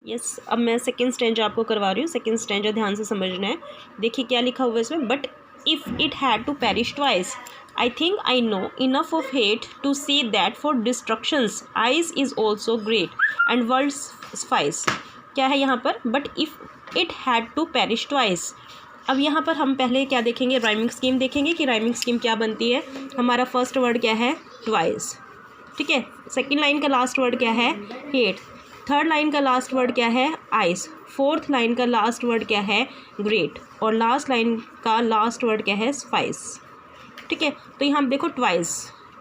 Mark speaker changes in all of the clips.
Speaker 1: Yes अब मैं second stanza आपको करवा रही हूँ। सेकेंड स्टैंजा ध्यान से समझना है। देखिए क्या लिखा हुआ है इसमें, but if it had to perish twice I think I know enough of hate to see that for destructions ice is also great and world spice. क्या है यहाँ पर, but if it had to perish twice. अब यहाँ पर हम पहले क्या देखेंगे, राइमिंग स्कीम देखेंगे कि राइमिंग स्कीम क्या बनती है। हमारा फर्स्ट वर्ड क्या है, ट्वाइस, ठीक है। सेकेंड लाइन का लास्ट वर्ड क्या है, हेट। थर्ड लाइन का लास्ट वर्ड क्या है, आइस। फोर्थ लाइन का लास्ट वर्ड क्या है, ग्रेट। और लास्ट लाइन का लास्ट वर्ड क्या है, स्पाइस, ठीक है। तो यहाँ हम देखो ट्वाइस,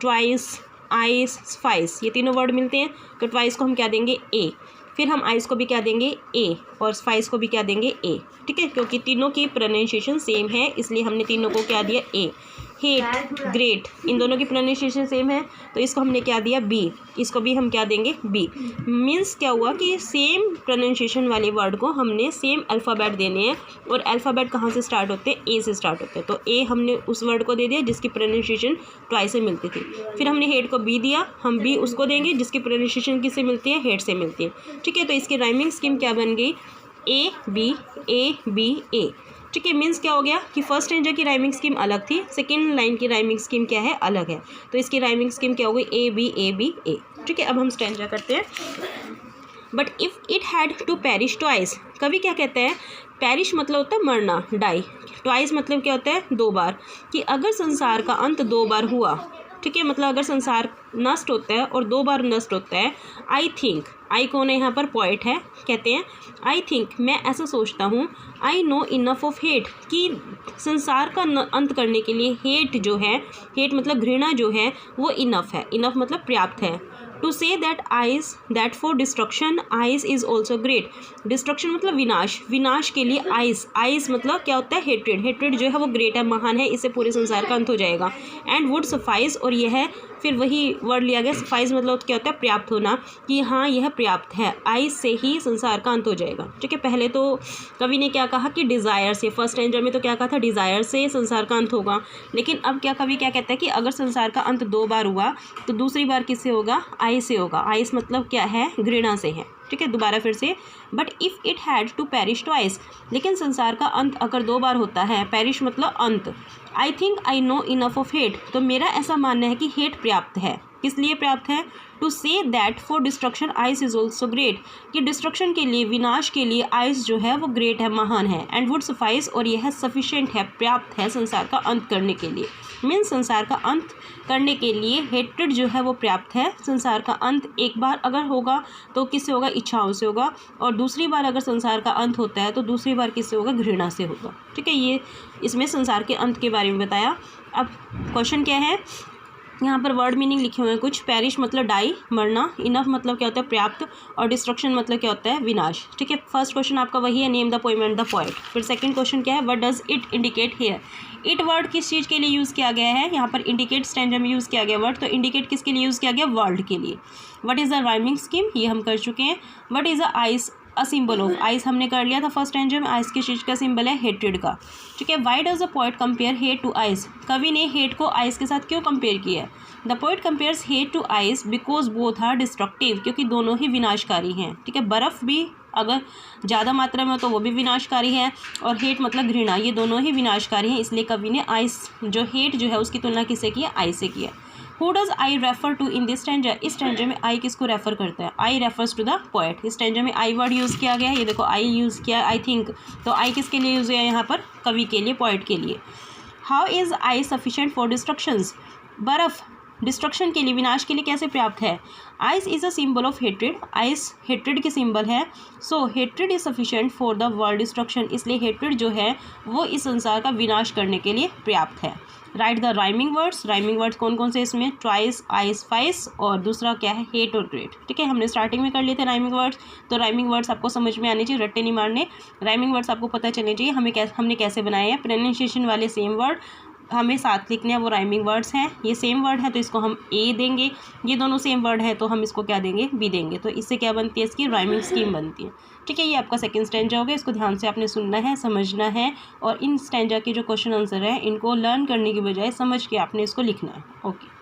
Speaker 1: ट्वाइस, आइस, स्पाइस, ये तीनों वर्ड मिलते हैं। तो ट्वाइस को हम क्या देंगे, ए। फिर हम आइस को भी क्या देंगे, ए। और स्पाइस को भी क्या देंगे, ए, ठीक है। क्योंकि तीनों की प्रोनाउंसिएशन सेम है इसलिए हमने तीनों को क्या दिया, ए। हेट, ग्रेट, इन दोनों की प्रोनाउंसिएशन सेम है तो इसको हमने क्या दिया, बी। इसको भी हम क्या देंगे, बी। मीन्स क्या हुआ कि सेम प्रोनाउंसिएशन वाले वर्ड को हमने सेम अल्फ़ाबेट देने हैं। और अल्फ़ाबेट कहाँ से स्टार्ट होते हैं, ए से स्टार्ट होते हैं। तो ए हमने उस वर्ड को दे दिया जिसकी प्रोनाउंसिएशन ट्वाइस से मिलती थी। फिर हमने हेट को बी दिया, हम बी उसको देंगे जिसकी प्रोनाउंसिएशन किससे मिलती है, हेट से मिलती है, ठीक है। तो इसकी राइमिंग स्कीम क्या बन गई, ए बी ए, ठीक है। मीन्स क्या हो गया कि फर्स्ट स्टैंजा की राइमिंग स्कीम अलग थी, सेकेंड लाइन की राइमिंग स्कीम क्या है, अलग है। तो इसकी राइमिंग स्कीम क्या हो गई, ए बी ए, ठीक है। अब हम स्टैंजा करते हैं। But if it had to perish twice, कवि क्या कहते हैं, पेरिश मतलब होता है मरना, डाई। ट्वाइस मतलब क्या होता है, दो बार। कि अगर संसार का अंत दो बार हुआ, ठीक है, मतलब अगर संसार नष्ट होता है और दो बार नष्ट होता है। आई थिंक, आई कौन है यहाँ पर, पोएट है, कहते हैं आई थिंक, मैं ऐसा सोचता हूँ, आई नो इनफ ऑफ हेट, कि संसार का अंत करने के लिए हेट जो है, हेट मतलब घृणा जो है, वो इनफ है। इनफ मतलब पर्याप्त है। To say that ice, that for destruction ice is also great. Destruction मतलब विनाश, विनाश के लिए आइज, आइज मतलब क्या होता है, हेट्रेड। हेट्रेड जो है वो ग्रेट है, महान है, इससे पूरे संसार का अंत हो जाएगा। एंड वुड सफाइस, और यह है, फिर वही वर्ड लिया गया, सफाइस मतलब क्या होता है, पर्याप्त होना, कि हाँ यह पर्याप्त है, आइज से ही संसार का अंत हो जाएगा, ठीक है। पहले तो कवि ने क्या कहा कि डिज़ायर से, फर्स्ट स्टैंजा में तो क्या कहा था, डिज़ायर से संसार का अंत होगा। लेकिन अब क्या कवि क्या कहता है कि अगर संसार का अंत दो बार हुआ तो दूसरी बार किससे होगा, आइस से होगा। आइस मतलब क्या है, घृणा से है, ठीक है। दोबारा फिर से, but if it had to perish twice, लेकिन संसार का अंत अगर दो बार होता है, पेरिश मतलब अंत। आई think I know enough of hate, तो मेरा ऐसा मानना है कि हेट पर्याप्त है। किस लिए पर्याप्त है, to say that for destruction ice is also great, कि डिस्ट्रक्शन के लिए, विनाश के लिए आइस जो है वो ग्रेट है, महान है। एंड वुड सफाइस, और यह सफिशिएंट है, पर्याप्त है संसार का अंत करने के लिए। मीन्स संसार का अंत करने के लिए हेट्रेड जो है वो पर्याप्त है। संसार का अंत एक बार अगर होगा तो किससे होगा, इच्छाओं से होगा। और दूसरी बार अगर संसार का अंत होता है तो दूसरी बार किससे होगा, घृणा से होगा, ठीक है। ये इसमें संसार के अंत के बारे में बताया। अब क्वेश्चन क्या है, यहाँ पर वर्ड मीनिंग लिखे हुए हैं कुछ। पेरिश मतलब डाई, मरना। इनफ मतलब क्या होता है, पर्याप्त। और डिस्ट्रक्शन मतलब क्या होता है, विनाश, ठीक है। फर्स्ट क्वेश्चन आपका वही है, name the poem and the poet. फिर सेकंड क्वेश्चन क्या है, what does it indicate here. It word किस चीज़ के लिए यूज़ किया गया है, यहाँ पर इंडिकेट स्टैंजा में यूज़ किया गया वर्ड। तो इंडिकेट किसके लिए यूज़ किया गया, वर्ल्ड के लिए। What is the rhyming scheme, ये हम कर चुके हैं। What is the ice, a symbol of, ice हमने कर लिया था फर्स्ट स्टैंजा में। आइस किस चीज़ का सिंबल है, हेट्रेड का, ठीक है। Why does the poet compare hate to ice, कवि ने हेट को आइस के साथ क्यों कंपेयर किया है। The poet compares hate to ice because both are destructive, क्योंकि दोनों ही विनाशकारी हैं, ठीक है। बर्फ़ भी अगर ज़्यादा मात्रा में हो तो वो भी विनाशकारी है, और हेट मतलब घृणा, ये दोनों ही विनाशकारी हैं। इसलिए कवि ने आइस जो हेट जो है उसकी तुलना किससे की है, आइस से किया। Who does I refer to in this stanza, इस स्टैंजा में आई किसको रेफर करता है, I refers to the poet. इस स्टैंजा में आई वर्ड यूज़ किया गया है, ये देखो आई यूज़ किया, आई थिंक। तो आई किसके लिए यूज़ हुआ है यहाँ पर, कवि के लिए, पोएट के लिए। How is I sufficient for destructions, बर्फ़ डिस्ट्रक्शन के लिए, विनाश के लिए कैसे पर्याप्त है। Ice is a symbol of hatred, ice hatred की सिंबल है। So hatred is sufficient for the world destruction, इसलिए हेट्रेड जो है वो इस संसार का विनाश करने के लिए पर्याप्त है। Right the rhyming words, rhyming words कौन कौन से इसमें, ट्वाइस, आइस, फाइस, और दूसरा क्या है, हेट और ग्रेट, ठीक है। हमने स्टार्टिंग में कर लिए थे राइमिंग वर्ड्स। तो राइमिंग वर्ड्स आपको समझ में आने चाहिए, रट्टे नहीं मारने। राइमिंग वर्ड्स आपको पता चलने चाहिए हमने कैसे बनाए हैं। प्रोनाउंसिएशन वाले सेम वर्ड हमें साथ लिखने हैं, वो राइमिंग वर्ड्स हैं। ये सेम वर्ड है तो इसको हम ए देंगे, ये दोनों सेम वर्ड है तो हम इसको क्या देंगे, बी देंगे। तो इससे क्या बनती है, इसकी राइमिंग स्कीम बनती है, ठीक है। ये आपका सेकंड स्टैंजा हो गया, इसको ध्यान से आपने सुनना है, समझना है, और इन स्टैंजा के जो क्वेश्चन आंसर है इनको लर्न करने की बजाय समझ के आपने इसको लिखना है। ओके।